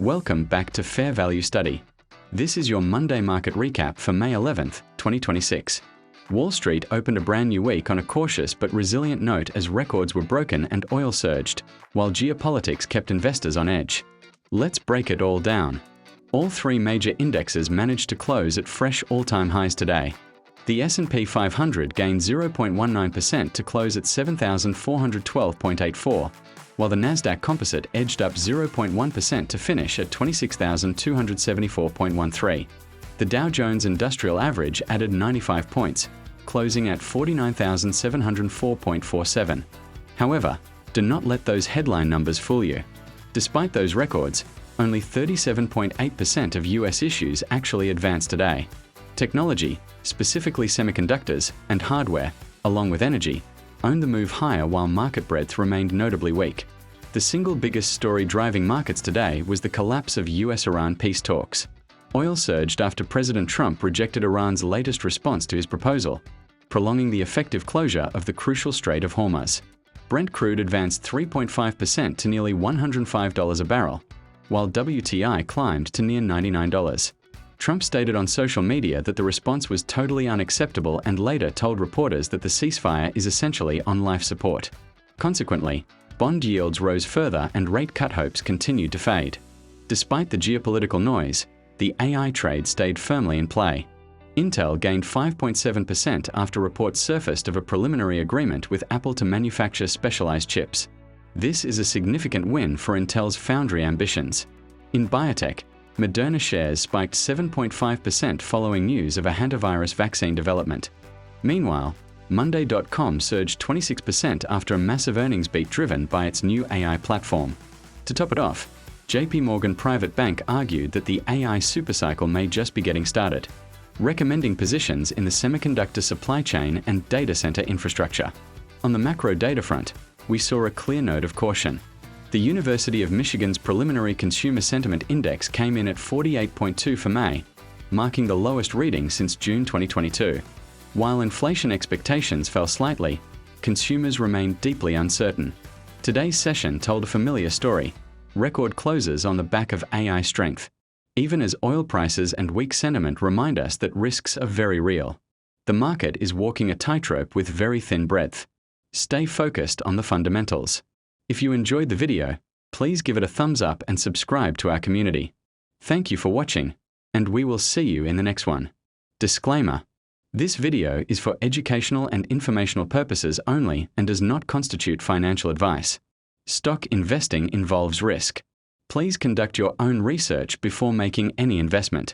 Welcome back to Fair Value Study. This is your Monday market recap for May 11th, 2026. Wall Street opened a brand new week on a cautious but resilient note as records were broken and oil surged, while geopolitics kept investors on edge. Let's break it all down. All three major indexes managed to close at fresh all-time highs today. The S&P 500 gained 0.19% to close at 7,412.84, while the Nasdaq Composite edged up 0.1% to finish at 26,274.13. The Dow Jones Industrial Average added 95 points, closing at 49,704.47. However, do not let those headline numbers fool you. Despite those records, only 37.8% of U.S. issues actually advanced today. Technology, specifically semiconductors and hardware, along with energy, owned the move higher while market breadth remained notably weak. The single biggest story driving markets today was the collapse of U.S. Iran peace talks. Oil surged after President Trump rejected Iran's latest response to his proposal, prolonging the effective closure of the crucial Strait of Hormuz. Brent crude advanced 3.5% to nearly $105 a barrel, while WTI climbed to near $99. Trump stated on social media that the response was totally unacceptable and later told reporters that the ceasefire is essentially on life support. Consequently, bond yields rose further and rate cut hopes continued to fade. Despite the geopolitical noise, the AI trade stayed firmly in play. Intel gained 5.7% after reports surfaced of a preliminary agreement with Apple to manufacture specialized chips. This is a significant win for Intel's foundry ambitions. In biotech, Moderna shares spiked 7.5% following news of a hantavirus vaccine development. Meanwhile, Monday.com surged 26% after a massive earnings beat driven by its new AI platform. To top it off, JPMorgan Private Bank argued that the AI supercycle may just be getting started, recommending positions in the semiconductor supply chain and data center infrastructure. On the macro data front, we saw a clear note of caution. The University of Michigan's preliminary consumer sentiment index came in at 48.2 for May, marking the lowest reading since June 2022. While inflation expectations fell slightly, consumers remained deeply uncertain. Today's session told a familiar story: record closes on the back of AI strength. Even as oil prices and weak sentiment remind us that risks are very real. The market is walking a tightrope with very thin breadth. Stay focused on the fundamentals. If you enjoyed the video, please give it a thumbs up and subscribe to our community. Thank you for watching, and we will see you in the next one. Disclaimer: this video is for educational and informational purposes only and does not constitute financial advice. Stock investing involves risk. Please conduct your own research before making any investment.